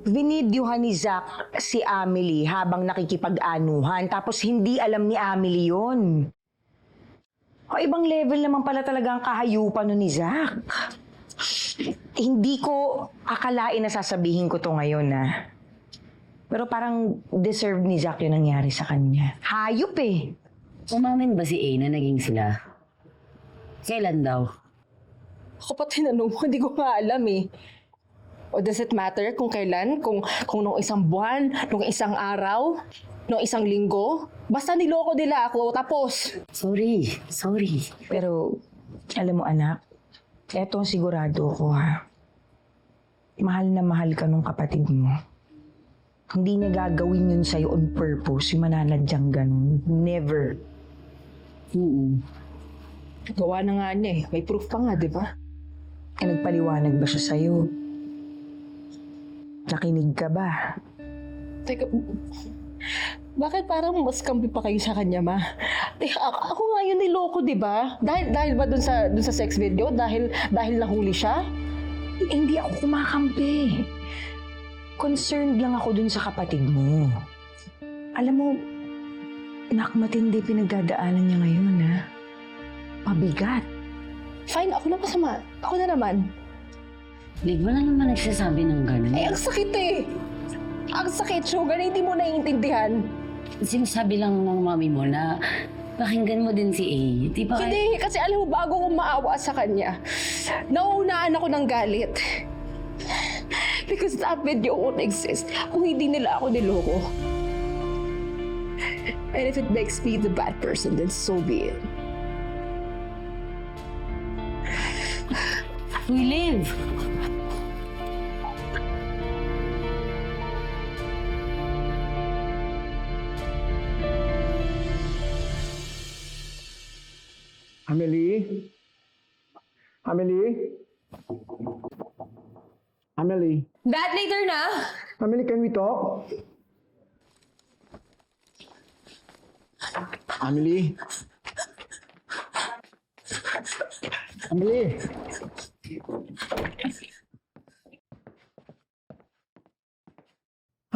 Vinidyohan ni Zach si Amelie habang nakikipag-anuhan tapos hindi alam ni Amelie yun. O ibang level naman pala talaga ang kahayupan nun ni Zach. Hindi ko akalain na sasabihin ko to ngayon, ha? Pero parang deserve ni Zach yung nangyari sa kanya. Hayop eh. Umamin ba si A na naging sila? Kailan daw? Ako pa tinanong mo, hindi ko nga alam eh. O does it matter kung kailan? Kung nung isang buwan, nung isang araw, nung isang linggo? Basta niloko nila ako, tapos. Sorry. Pero, alam mo anak, eto ang sigurado ko ha. Mahal na mahal ka nung kapatid mo. Hindi niya gagawin yun sa'yo on purpose, yung mananadyang ganun. Never. Gawa na nga niya eh. May proof pa nga, di ba? Eh, nagpaliwanag ba siya sa'yo? Nakinig ka ba? Teka, bakit parang mas kampi pa kayo sa kanya, ma? Ako nga yun niloko, di ba? Dahil ba dun sa sex video? Dahil nahuli siya? Eh, hindi ako kumakampi. Concerned lang ako dun sa kapatid mo. Alam mo, matindi pinagdadaanan niya ngayon, ha? Pabigat. Fine, ako na masama. Ako na naman. Lig, wala naman nagsasabi ng gano'n. Eh, ang sakit eh! Ang sakit, Sugar. Hindi mo naiintindihan. Sinasabi lang ng mami mo na pakinggan mo din si A. Di ba? Hindi, kasi alam mo, bago ko maawa sa kanya, nauunaan ako ng galit. Because that video won't exist kung hindi nila ako niloko. And if it makes me the bad person, then so be it. We live. Amelie? Amelie? Amelie? Dad, later na! Amelie, can we talk? Amelie? Amelie?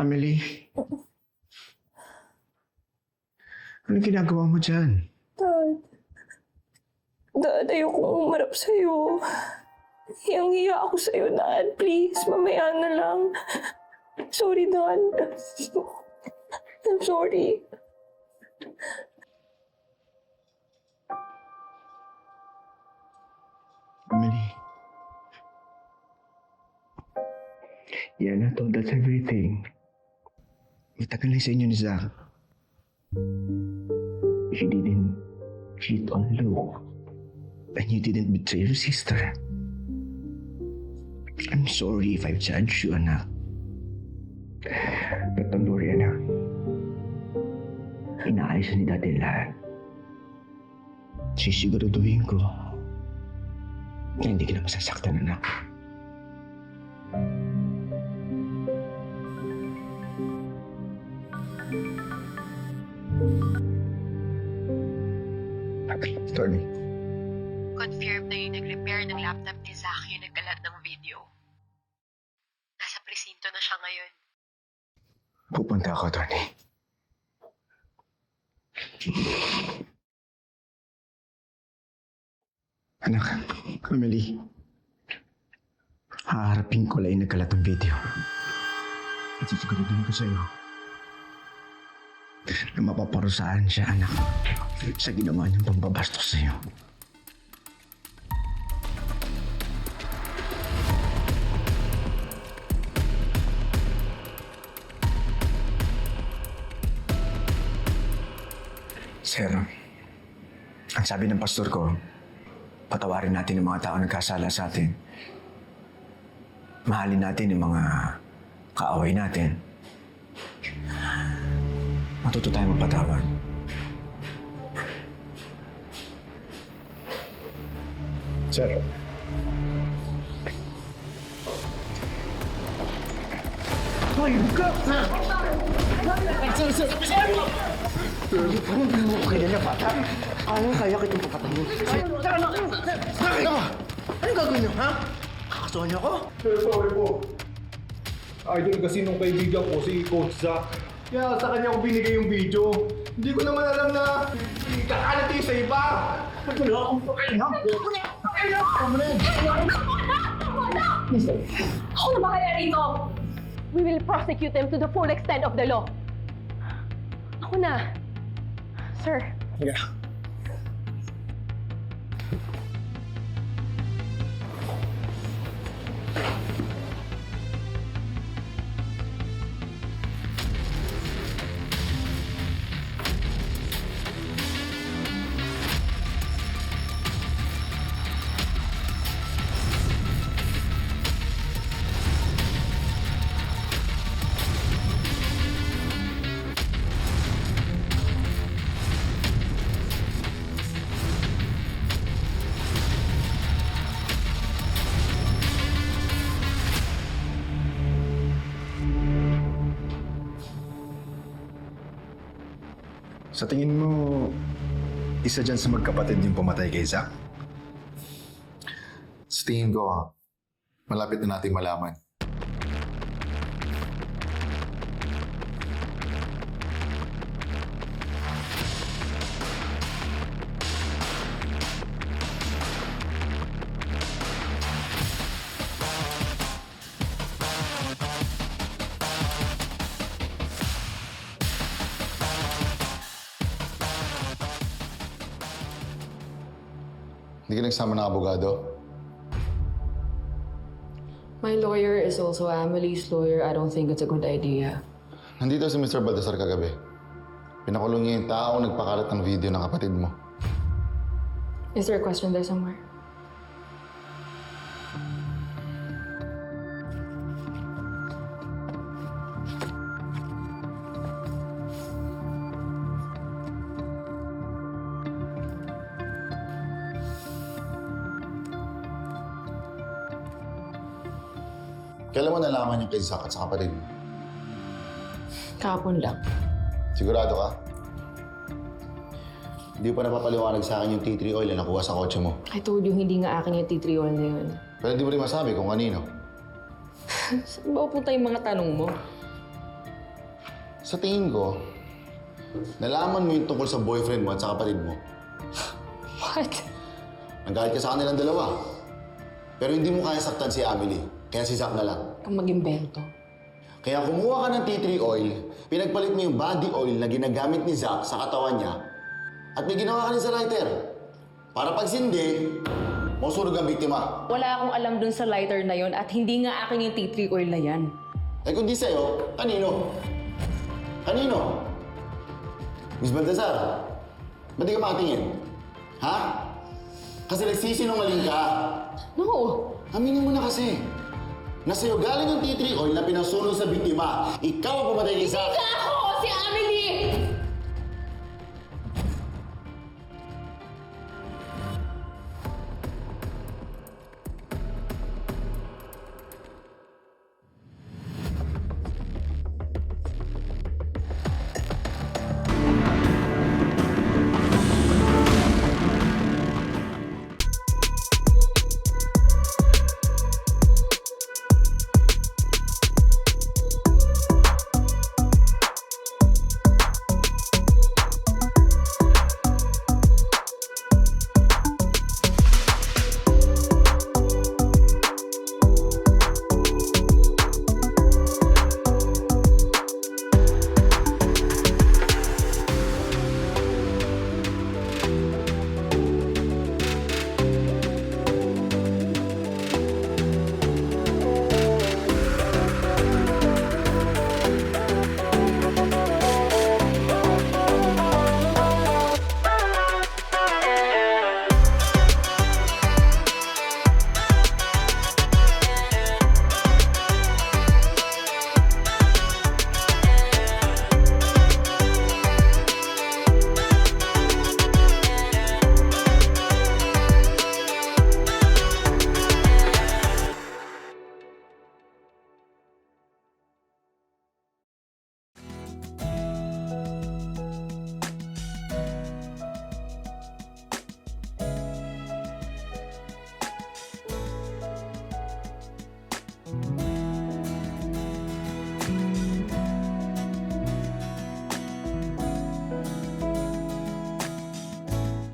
Amelie? Anong ginagawa mo dyan? Dad, ayokong umarap sa'yo. Hiyang-hiya ako sa'yo, Dad. Please, mamaya na lang. Sorry, Dad. I'm sorry. Amelie? Yan na to, that's everything. Matagal na sa inyo ni Zach. She didn't cheat on Lou. And you didn't betray your sister. I'm sorry if I've judged you, anak. But don't worry, anak. Inaayos ni Daddy lahat. Sisiguraduhin ko na hindi ka na masasaktan, anak. Tony. Confirm na yung nag-repair ng laptop ni Zach yung nagkalat ng video. Nasa presinto na siya ngayon. Pupunta ako, Tony. Anak, Amelie. Haharapin ko lang yung nagkalat ng video. At sisiguraduhin ko sa'yo na mapaparusahan siya, anak, sa ginawa niyang pambabastos sa'yo. Sir, ang sabi ng pastor ko, patawarin natin yung mga tao nagkasala sa atin. Mahalin natin yung mga kaaway natin. Matuto tayo magpatawad. Sir. Hayop ka! Sir! Okay na niya, bata. Ano kaya kitong papatayin? Tara na! Bakit? Anong gagawin niyo, ha? Kakasuhan niyo ako? Sir, sorry po. idol kasi nung kaibigan ko, si Coach Zach. Kaya sa kanya ko binigay yung video. Hindi ko naman alam na kakalat yung sa iba. Ako na bahala rito! We will prosecute them to the full extent of the law. Ako na. Sir. Sa tingin mo, isa dyan sa magkapatid yung pumatay kay Zach? Sa tingin ko, malapit na natin malaman. Hindi ka nagsama ng abogado? My lawyer is also Amelie's lawyer. I don't think it's a good idea. Nandito si Mr. Baltasar kagabi. Pinakulong niya yung tao nagpakalat ng video ng kapatid mo. Is there a question there somewhere? Kailan mo nalaman yung kay Zach at sa kapatid mo? Kahapon lang. Sigurado ka? Hindi pa napapaliwanag sa akin yung tea tree oil na nakuha sa kotse mo. I told you, hindi nga akin yung tea tree oil na yun. Pero hindi mo rin masabi kung kanino. Saan ba pupunta yung mga tanong mo? Sa tingin ko, nalaman mo yung tungkol sa boyfriend mo at sa kapatid mo. What? Nagalit ka sa kanilang dalawa. Pero hindi mo kaya saktan si Amelie. Kaya si Zach na lang. Kang mag-imbento. Kaya kumuha ka ng tea tree oil, pinagpalit mo yung body oil na ginagamit ni Zach sa katawan niya, at may ginawa ka rin sa lighter. Para pag sindi, masunog ang biktima. Wala akong alam dun sa lighter na yon at hindi nga akin yung tea tree oil na yan. Eh kung di sa'yo, kanino? Kanino? Miss Baltasar, ba't di ka makatingin? Ha? Kasi nagsisinungaling ka. No! Aminin mo na kasi. Na sa'yo galing yung tea tree oil na pinasunog sa biktima. Ikaw ang pumatay kay Zach. Ako! Si Amelie!